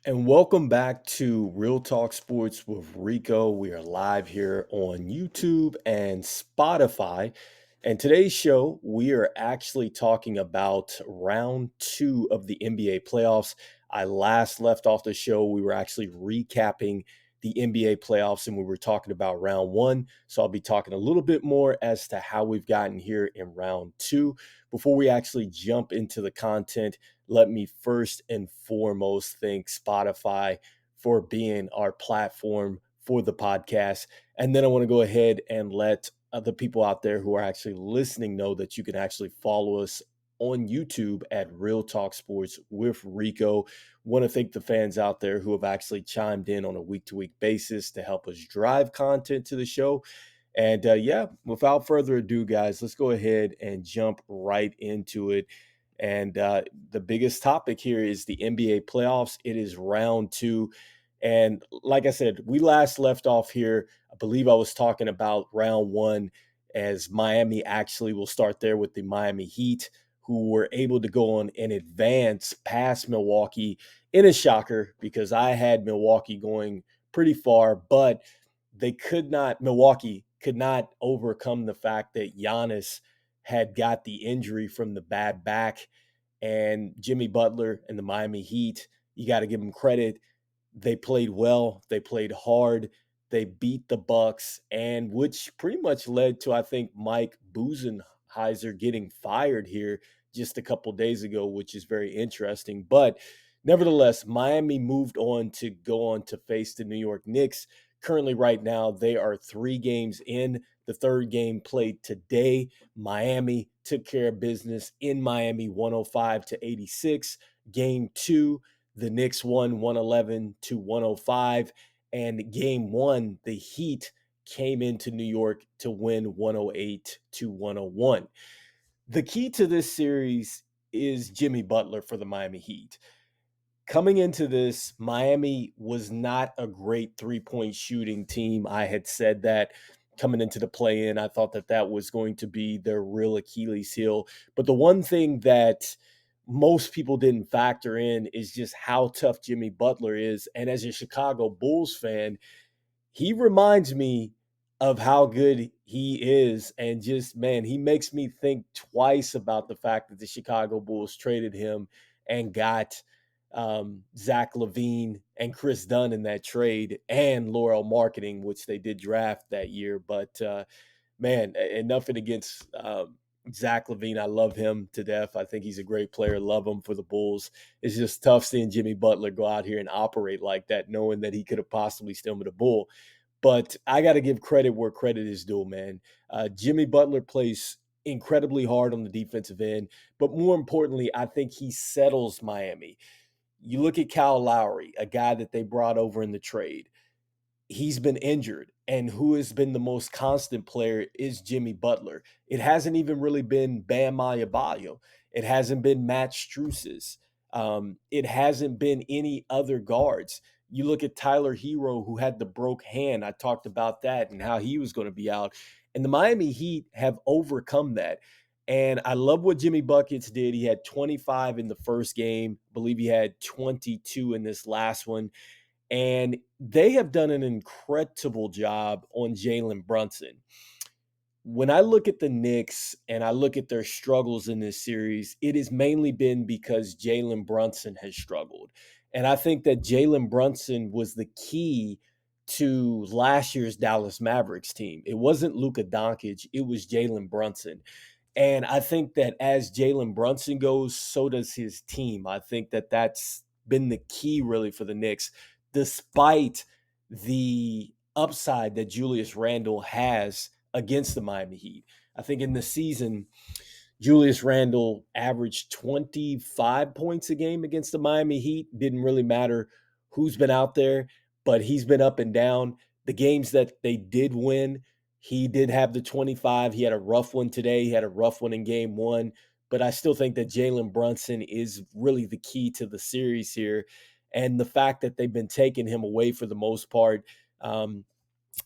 And welcome back to Real Talk Sports with Rico. We are live here on YouTube and Spotify. And today's show, we are actually talking about round two of the NBA playoffs. I last left off the show. We were actually recapping the NBA playoffs and we were talking about round one. So I'll be talking a little bit more as to how we've gotten here in round two. Before we actually jump into the content, let me first and foremost thank Spotify for being our platform for the podcast. And then I want to go ahead and let the people out there who are actually listening know that you can actually follow us on YouTube at Real Talk Sports with Rico. Want to thank the fans out there who have actually chimed in on a week to week basis to help us drive content to the show. And yeah, without further ado, guys, let's go ahead and jump right into it. And the biggest topic here is the NBA playoffs. It is round two. And like I said, we last left off here. I believe I was talking about round one, as Miami actually will start there with the Miami Heat, who were able to go on and advance past Milwaukee in a shocker because I had Milwaukee going pretty far, but Milwaukee could not overcome the fact that Giannis had got the injury from the bad back. And Jimmy Butler and the Miami Heat, you got to give them credit. They played well, they played hard, they beat the Bucks, and which pretty much led to, I think, Mike Buzenheiser getting fired here just a couple days ago, which is very interesting. But nevertheless, Miami moved on to go on to face the New York Knicks. Currently, right now, they are 3 games in. The third game played today. Miami took care of business in Miami, 105-86. Game two, the Knicks won 111-105. And game one, the Heat came into New York to win 108-101. The key to this series is Jimmy Butler for the Miami Heat. Coming into this, Miami was not a great 3-point shooting team. I had said that coming into the play in. I thought that that was going to be their real Achilles heel. But the one thing that most people didn't factor in is just how tough Jimmy Butler is. And as a Chicago Bulls fan, he reminds me of how good he is. And just, man, he makes me think twice about the fact that the Chicago Bulls traded him and got Zach LaVine and Chris Dunn in that trade, and Laurel Marketing, which they did draft that year. But man, and nothing against Zach LaVine. I love him to death. I think he's a great player. Love him for the Bulls. It's just tough seeing Jimmy Butler go out here and operate like that, knowing that he could have possibly still been a Bull. But I got to give credit where credit is due, man. Jimmy Butler plays incredibly hard on the defensive end, but more importantly, I think he settles Miami. You look at Kyle Lowry, a guy that they brought over in the trade. He's been injured, and who has been the most constant player is Jimmy Butler. It hasn't even really been Bam Adebayo. It hasn't been Matt Strus's. It hasn't been any other guards. You look at Tyler Hero, who had the broke hand. I talked about that and how he was going to be out. And the Miami Heat have overcome that. And I love what Jimmy Buckets did. He had 25 in the first game. I believe he had 22 in this last one. And they have done an incredible job on Jalen Brunson. When I look at the Knicks and I look at their struggles in this series, it has mainly been because Jalen Brunson has struggled. And I think that Jalen Brunson was the key to last year's Dallas Mavericks team. It wasn't Luka Doncic, it was Jalen Brunson. And I think that as Jalen Brunson goes, so does his team. I think that that's been the key really for the Knicks, despite the upside that Julius Randle has against the Miami Heat. I think in the season, Julius Randle averaged 25 points a game against the Miami Heat. Didn't really matter who's been out there, but he's been up and down. The games that they did win, he did have the 25. He had a rough one today. He had a rough one in game one. But I still think that Jalen Brunson is really the key to the series here. And the fact that they've been taking him away for the most part.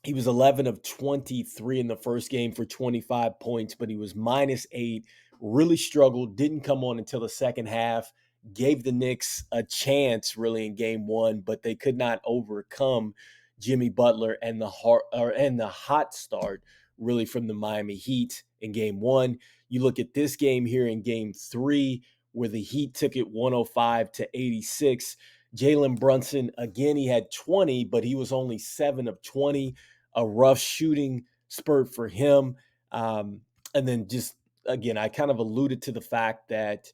He was 11 of 23 in the first game for 25 points, but he was -8, really struggled, didn't come on until the second half, gave the Knicks a chance really in game one, but they could not overcome Jimmy Butler and the hot start really from the Miami Heat in game one. You look at this game here in game three, where the Heat took it 105-86. Jalen Brunson, again, he had 20, but he was only 7 of 20, a rough shooting spurt for him. And then just, again, I kind of alluded to the fact that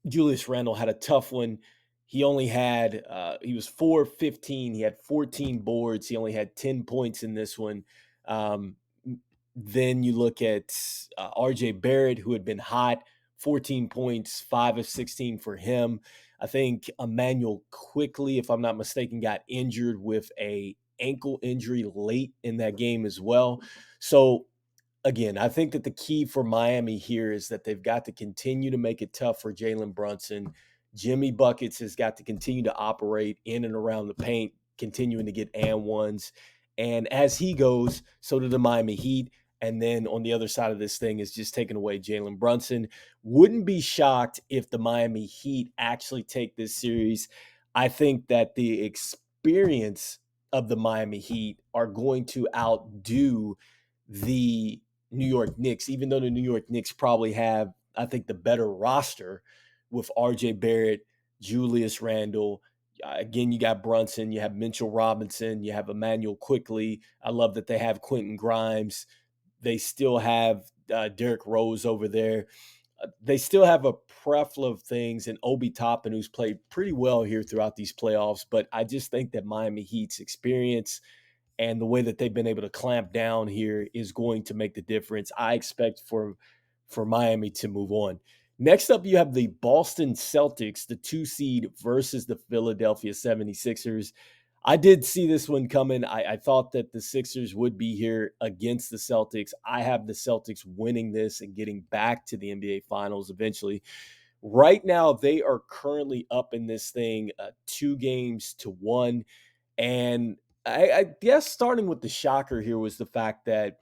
Julius Randle had a tough one. He only had, he was 4 of 15. He had 14 boards. He only had 10 points in this one. Um, then you look at RJ Barrett, who had been hot, 14 points, 5 of 16 for him. I think Emmanuel quickly, if I'm not mistaken, got injured with a ankle injury late in that game as well. So again, I think that the key for Miami here is that they've got to continue to make it tough for Jalen Brunson. Jimmy Buckets has got to continue to operate in and around the paint, continuing to get and ones. And as he goes, so do the Miami Heat. And then on the other side of this thing is just taking away Jalen Brunson. Wouldn't be shocked if the Miami Heat actually take this series. I think that the experience of the Miami Heat are going to outdo the New York Knicks, even though the New York Knicks probably have, I think, the better roster with RJ Barrett, Julius Randle. Again, you got Brunson, you have Mitchell Robinson, you have Emmanuel Quickly. I love that they have Quentin Grimes. They still have Derrick Rose over there. They still have a plethora of things, and Obi Toppin, who's played pretty well here throughout these playoffs. But I just think that Miami Heat's experience and the way that they've been able to clamp down here is going to make the difference. I expect for Miami to move on. Next up, you have the Boston Celtics, the 2 seed versus the Philadelphia 76ers. I did see this one coming. I thought that the Sixers would be here against the Celtics. I have the Celtics winning this and getting back to the NBA Finals eventually. Right now, they are currently up in this thing 2 games to 1. And I guess starting with the shocker here was the fact that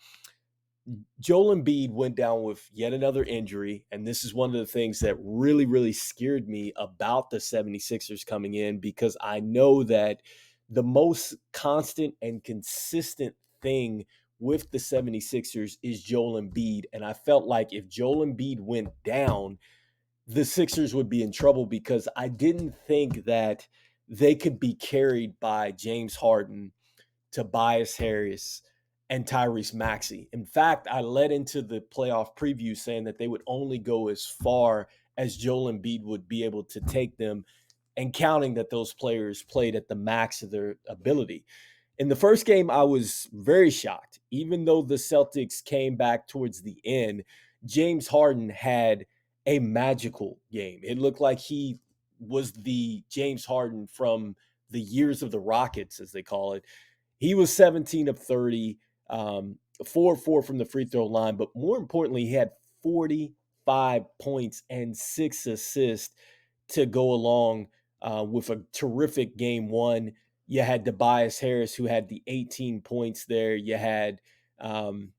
Joel Embiid went down with yet another injury. And this is one of the things that really, really scared me about the 76ers coming in, because I know that the most constant and consistent thing with the 76ers is Joel Embiid. And I felt like if Joel Embiid went down, the Sixers would be in trouble, because I didn't think that they could be carried by James Harden, Tobias Harris, and Tyrese Maxey. In fact, I led into the playoff preview saying that they would only go as far as Joel Embiid would be able to take them, and counting that those players played at the max of their ability. In the first game, I was very shocked. Even though the Celtics came back towards the end, James Harden had a magical game. It looked like he was the James Harden from the years of the Rockets, as they call it. He was 17 of 30, 4 from the free throw line, but more importantly, he had 45 points and 6 assists to go along with a terrific game one. You had Tobias Harris, who had the 18 points there. Um,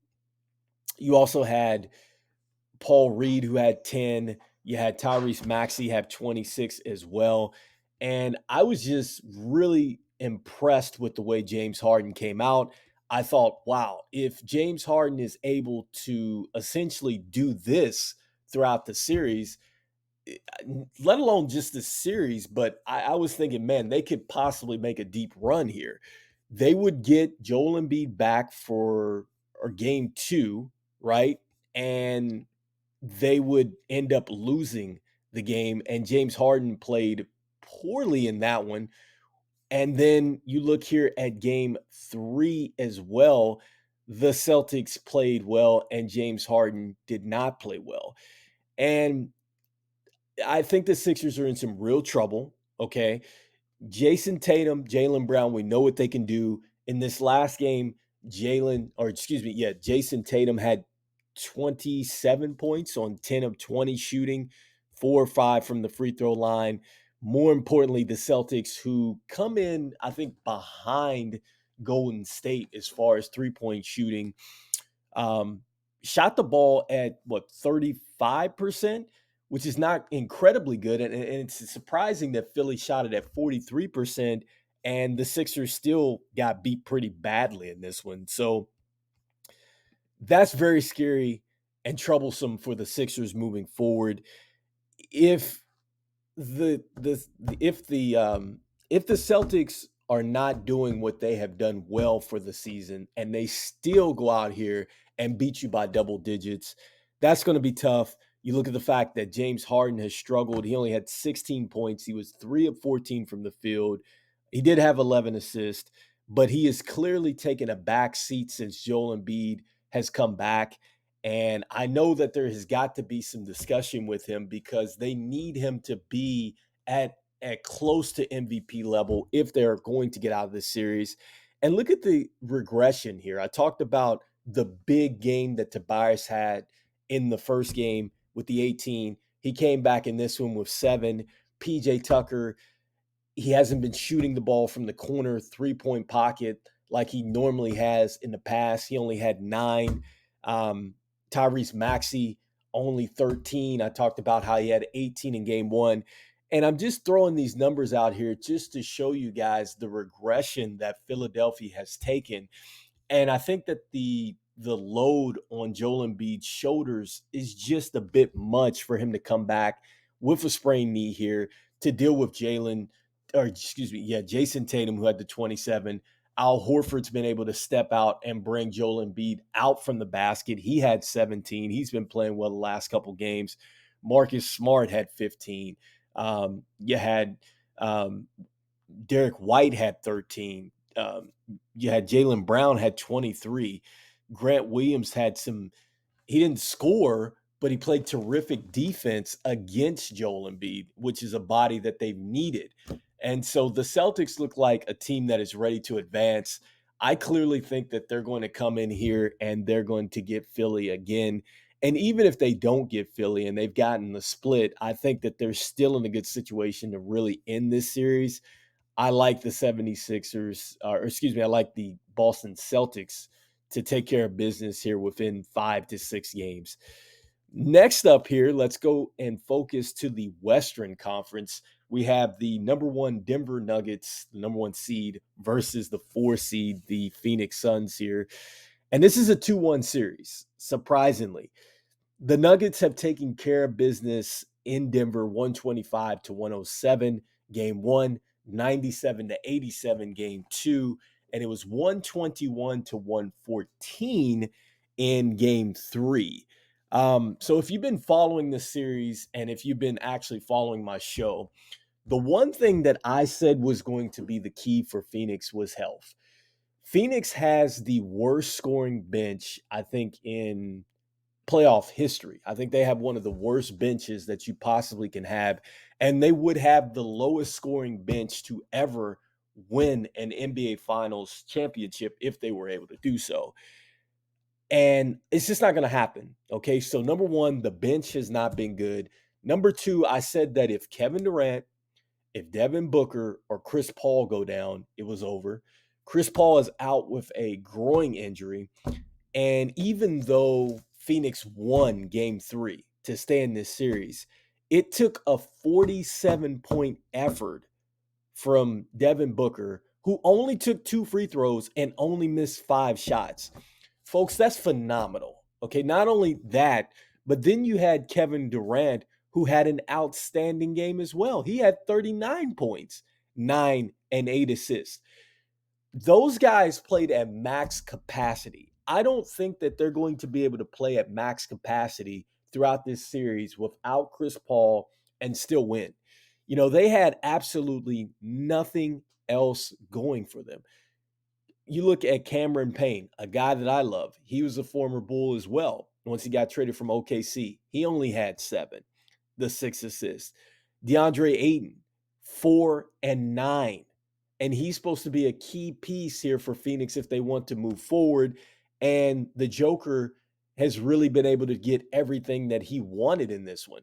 you also had Paul Reed, who had 10. You had Tyrese Maxey have 26 as well. And I was just really impressed with the way James Harden came out. I thought, wow, if James Harden is able to essentially do this throughout the series, let alone just the series, but I was thinking, man, they could possibly make a deep run here. They would get Joel Embiid back for or game two, right? And they would end up losing the game. And James Harden played poorly in that one. And then you look here at game three as well. The Celtics played well, and James Harden did not play well. And I think the Sixers are in some real trouble. Okay. Jason Tatum, Jaylen Brown, we know what they can do. In this last game, Jason Tatum had 27 points on 10 of 20 shooting, 4 or 5 from the free throw line. More importantly, the Celtics, who come in, I think, behind Golden State as far as 3-point shooting, um, shot the ball at 35%, which is not incredibly good. And it's surprising that Philly shot it at 43%, and the Sixers still got beat pretty badly in this one. So that's very scary and troublesome for the Sixers moving forward. If the if the Celtics are not doing what they have done well for the season and they still go out here and beat you by double digits, that's going to be tough. You look at the fact that James Harden has struggled. He only had 16 points. He was 3 of 14 from the field. He did have 11 assists, but he has clearly taken a back seat since Joel Embiid has come back. And I know that there has got to be some discussion with him because they need him to be at close to MVP level if they're going to get out of this series. And look at the regression here. I talked about the big game that Tobias had in the first game with the 18. He came back in this one with 7. PJ Tucker, he hasn't been shooting the ball from the corner 3-point pocket like he normally has in the past. He only had 9. Tyrese Maxey only 13. I talked about how he had 18 in game 1. And I'm just throwing these numbers out here just to show you guys the regression that Philadelphia has taken. And I think that the load on Joel Embiid's shoulders is just a bit much for him to come back with a sprained knee here to deal with Jason Tatum, who had the 27. Al Horford's been able to step out and bring Joel Embiid out from the basket. He had 17. He's been playing well the last couple games. Marcus Smart had 15. You had Derek White had 13. You had Jaylen Brown had 23. Grant Williams had he didn't score, but he played terrific defense against Joel Embiid, which is a body that they've needed. And so the Celtics look like a team that is ready to advance. I clearly think that they're going to come in here and they're going to get Philly again. And even if they don't get Philly and they've gotten the split, I think that they're still in a good situation to really end this series. I like the 76ers, I like the Boston Celtics to take care of business here within 5 to 6 games. Next up here, let's go and focus to the Western Conference. We have the number 1 Denver Nuggets, the number 1 seed, versus the 4 seed, the Phoenix Suns here. And this is a 2-1 series, surprisingly. The Nuggets have taken care of business in Denver, 125 to 107, game 1, 97 to 87, game 2, and it was 121 to 114 in game 3. So if you've been following this series and if you've been actually following my show, the one thing that I said was going to be the key for Phoenix was health. Phoenix has the worst scoring bench, I think, in playoff history. I think they have one of the worst benches that you possibly can have, and they would have the lowest scoring bench to ever win an NBA Finals championship if they were able to do so. And it's just not going to happen. Okay. So, number 1, the bench has not been good. Number 2, I said that if Kevin Durant, if Devin Booker, or Chris Paul go down, it was over. Chris Paul is out with a groin injury. And even though Phoenix won game 3 to stay in this series, it took a 47-point effort from Devin Booker, who only took 2 free throws and only missed 5 shots. Folks, that's phenomenal. Okay, not only that, but then you had Kevin Durant, who had an outstanding game as well. He had 39 points, 9 and 8 assists. Those guys played at max capacity. I don't think that they're going to be able to play at max capacity throughout this series without Chris Paul and still win. You know, they had absolutely nothing else going for them. You look at Cameron Payne, a guy that I love. He was a former Bull as well. Once he got traded from OKC, he only had 7, the 6 assists. DeAndre Ayton, 4 and 9. And he's supposed to be a key piece here for Phoenix if they want to move forward. And the Joker has really been able to get everything that he wanted in this one.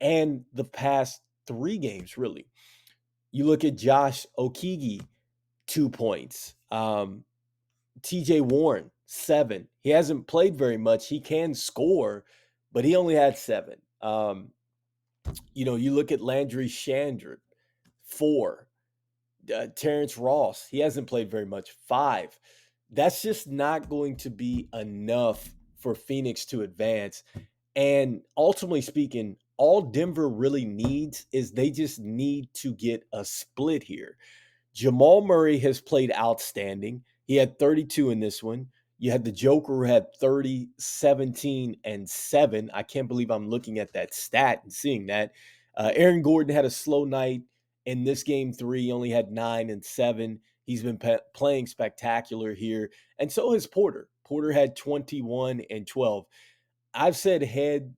And the past 3 games, really. You look at Josh Okogie, 2 points. TJ Warren, 7. He hasn't played very much. He can score, but he only had 7. You look at Landry Shandrid, 4. Terrence Ross, he hasn't played very much, 5. That's just not going to be enough for Phoenix to advance. And ultimately speaking, all Denver really needs is they just need to get a split here. Jamal Murray has played outstanding. He had 32 in this one. You had the Joker who had 30, 17, and 7. I can't believe I'm looking at that stat and seeing that. Aaron Gordon had a slow night in this game 3. He only had 9 and 7. He's been playing spectacular here. And so has Porter. Porter had 21 and 12. I've said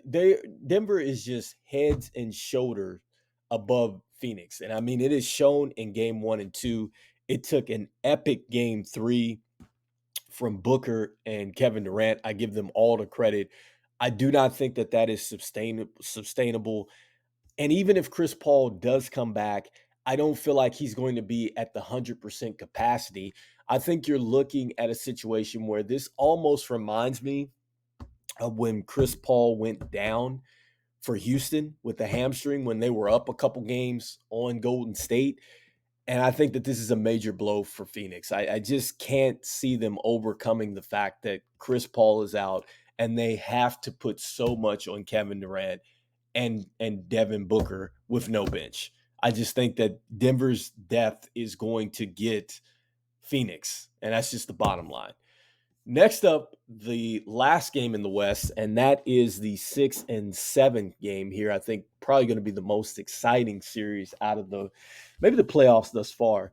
Denver is just heads and shoulders above Phoenix. And I mean, it is shown in game 1 and 2. It took an epic game 3 from Booker and Kevin Durant. I give them all the credit. I do not think that that is sustainable. And even if Chris Paul does come back, I don't feel like he's going to be at the 100% capacity. I think you're looking at a situation where this almost reminds me of when Chris Paul went down for Houston with the hamstring when they were up a couple games on Golden State. And I think that this is a major blow for Phoenix. I just can't see them overcoming the fact that Chris Paul is out and they have to put so much on Kevin Durant and Devin Booker with no bench. I just think that Denver's depth is going to get Phoenix, and that's just the bottom line. Next up, the last game in the West, and that is the 6 and 7 game here. I think probably going to be the most exciting series out of maybe the playoffs thus far.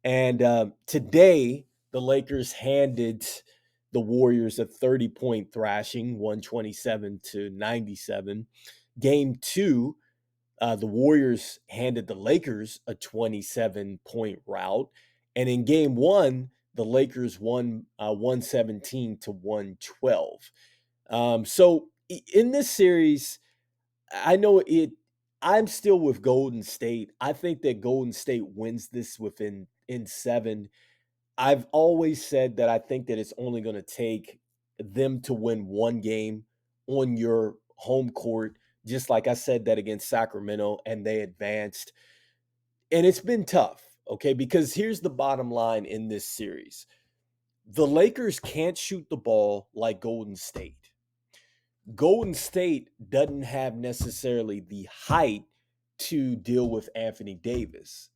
And today, the Lakers handed the Warriors a 30-point thrashing, 127-97. Game 2, the Warriors handed the Lakers a 27-point rout. And in game 1, the Lakers won 117-112. So in this series, I know it. I'm still with Golden State. I think that Golden State wins this in 7. I've always said that I think that it's only going to take them to win one game on your home court, just like I said that against Sacramento, and they advanced. And it's been tough, okay? Because here's the bottom line in this series: the Lakers can't shoot the ball like Golden State. Golden State doesn't have necessarily the height to deal with Anthony Davis.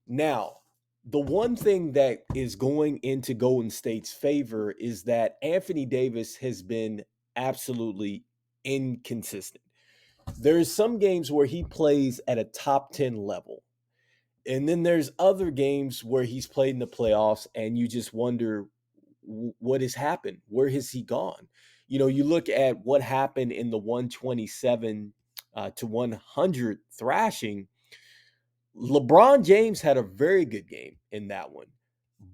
Now, the one thing that is going into Golden State's favor is that Anthony Davis has been absolutely inconsistent. There's some games where he plays at a top 10 level. And then there's other games where he's played in the playoffs and you just wonder what has happened? Where has he gone? You look at what happened in the 127 to 100 thrashing. LeBron James had a very good game in that one.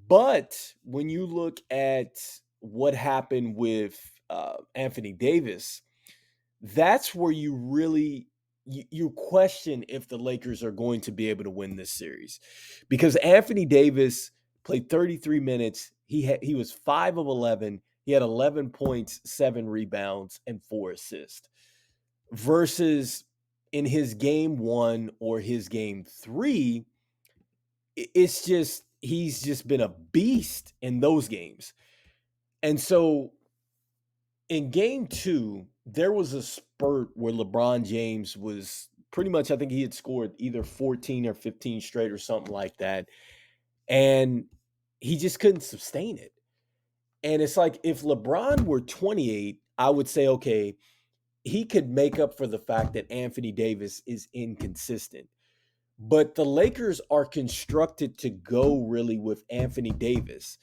But when you look at what happened with Anthony Davis, that's where you question if the Lakers are going to be able to win this series, because Anthony Davis played 33 minutes. He was 5 of 11. He had 11 points, 7 rebounds, and 4 assists. Versus in his game 1 or his game 3, it's just he's just been a beast in those games. And so in game 2, there was a spurt where LeBron James was pretty much, I think he had scored either 14 or 15 straight or something like that. And he just couldn't sustain it. And it's like, if LeBron were 28, I would say, okay, he could make up for the fact that Anthony Davis is inconsistent. But the Lakers are constructed to go really with Anthony Davis.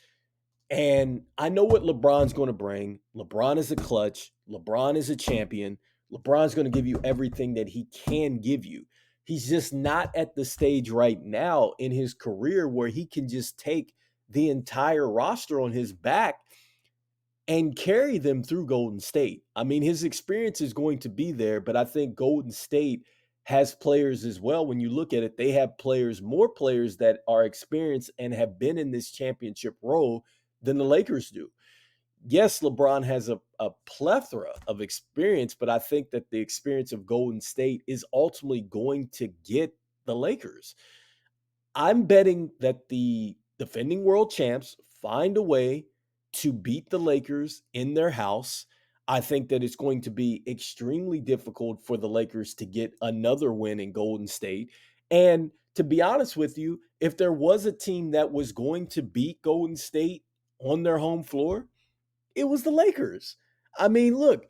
And I know what LeBron's going to bring. LeBron is a clutch. LeBron is a champion. LeBron's going to give you everything that he can give you. He's just not at the stage right now in his career where he can just take the entire roster on his back and carry them through Golden State. I mean, his experience is going to be there, but I think Golden State has players as well. When you look at it, they have more players that are experienced and have been in this championship role than the Lakers do. yes, LeBron has a plethora of experience, but I think that the experience of Golden State is ultimately going to get the Lakers. I'm betting that the defending world champs find a way to beat the Lakers in their house. I think that it's going to be extremely difficult for the Lakers to get another win in Golden State. And to be honest with you, if there was a team that was going to beat Golden State on their home floor, it was the Lakers. I mean, look,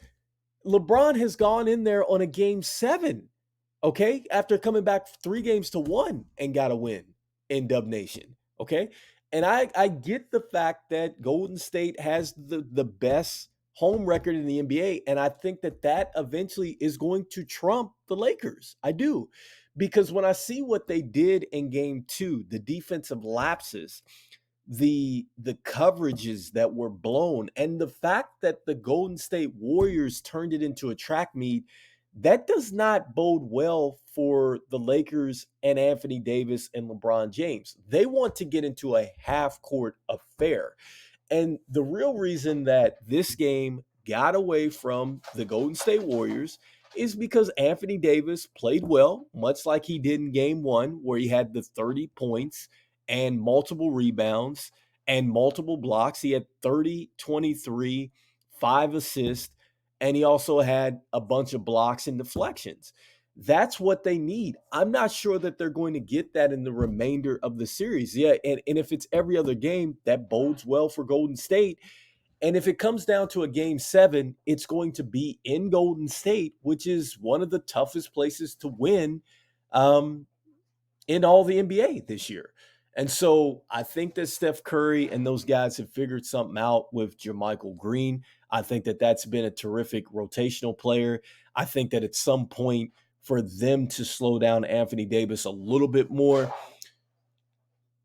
LeBron has gone in there on a game 7, okay, after coming back 3 games to 1 and got a win in Dub Nation, okay? And I get the fact that Golden State has the best home record in the NBA, and I think that that eventually is going to trump the Lakers. I do. Because when I see what they did in game 2, the defensive lapses, the coverages that were blown, and the fact that the Golden State Warriors turned it into a track meet, that does not bode well for the Lakers and Anthony Davis and LeBron James. They want to get into a half court affair. And the real reason that this game got away from the Golden State Warriors is because Anthony Davis played well, much like he did in game 1, where he had the 30 points and multiple rebounds and multiple blocks. He had 30, 23, 5 assists, and he also had a bunch of blocks and deflections. That's what they need. I'm not sure that they're going to get that in the remainder of the series. Yeah, and if it's every other game, that bodes well for Golden State. And if it comes down to a game 7, it's going to be in Golden State, which is one of the toughest places to win um, in all the NBA this year. And so I think that Steph Curry and those guys have figured something out with JaMychal Green. I think that that's been a terrific rotational player. I think that at some point for them to slow down Anthony Davis a little bit more,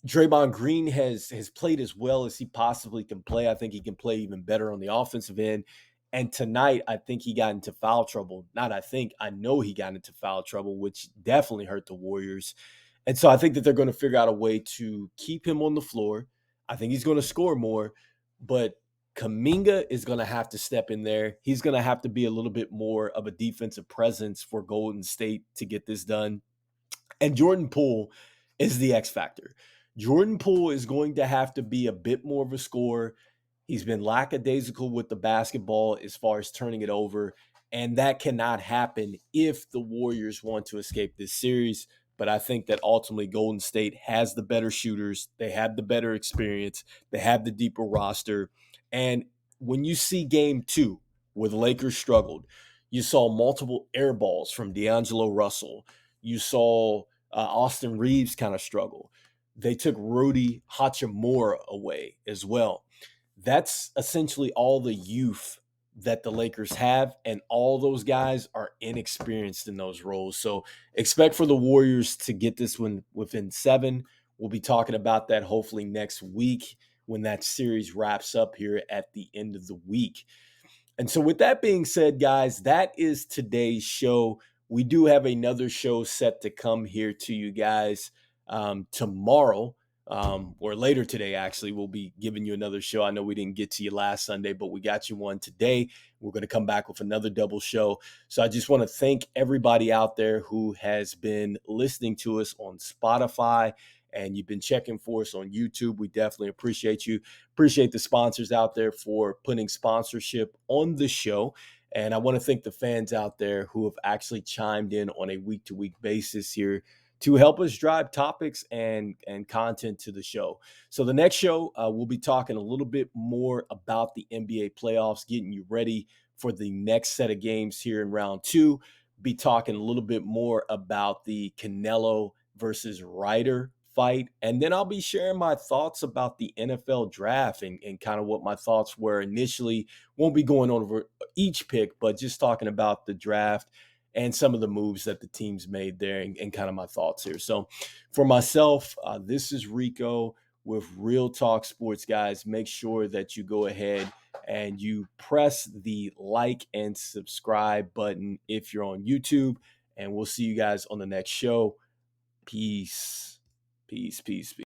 Draymond Green has played as well as he possibly can play. I think he can play even better on the offensive end. And tonight, I think he got into foul trouble. Not I think, I know he got into foul trouble, which definitely hurt the Warriors. And so I think that they're going to figure out a way to keep him on the floor. I think he's going to score more, but Kaminga is going to have to step in there. He's going to have to be a little bit more of a defensive presence for Golden State to get this done. And Jordan Poole is the X factor. Jordan Poole is going to have to be a bit more of a scorer. He's been lackadaisical with the basketball as far as turning it over. And that cannot happen if the Warriors want to escape this series. But I think that ultimately Golden State has the better shooters. They have the better experience. They have the deeper roster. And when you see game 2 where the Lakers struggled, you saw multiple air balls from D'Angelo Russell. You saw Austin Reeves kind of struggle. They took Rudy Hachimura away as well. That's essentially all the youth that the Lakers have, and all those guys are inexperienced in those roles. So expect for the Warriors to get this one within 7. We'll be talking about that hopefully next week when that series wraps up here at the end of the week. And so, with that being said, guys, that is today's show. We do have another show set to come here to you guys tomorrow or later today, actually. We'll be giving you another show. I know we didn't get to you last Sunday, but we got you one today. We're going to come back with another double show. So, I just want to thank everybody out there who has been listening to us on Spotify and you've been checking for us on YouTube. We definitely appreciate you. Appreciate the sponsors out there for putting sponsorship on the show. And I want to thank the fans out there who have actually chimed in on a week-to-week basis here to help us drive topics and content to the show. So the next show, we'll be talking a little bit more about the NBA playoffs, getting you ready for the next set of games here in round 2. Be talking a little bit more about the Canelo versus Ryder fight. And then I'll be sharing my thoughts about the NFL draft and kind of what my thoughts were initially. Won't be going over each pick, but just talking about the draft and some of the moves that the teams made there and kind of my thoughts here. So for myself, this is Rico with Real Talk Sports, guys. Make sure that you go ahead and you press the like and subscribe button if you're on YouTube. And we'll see you guys on the next show. Peace. Peace, peace, peace.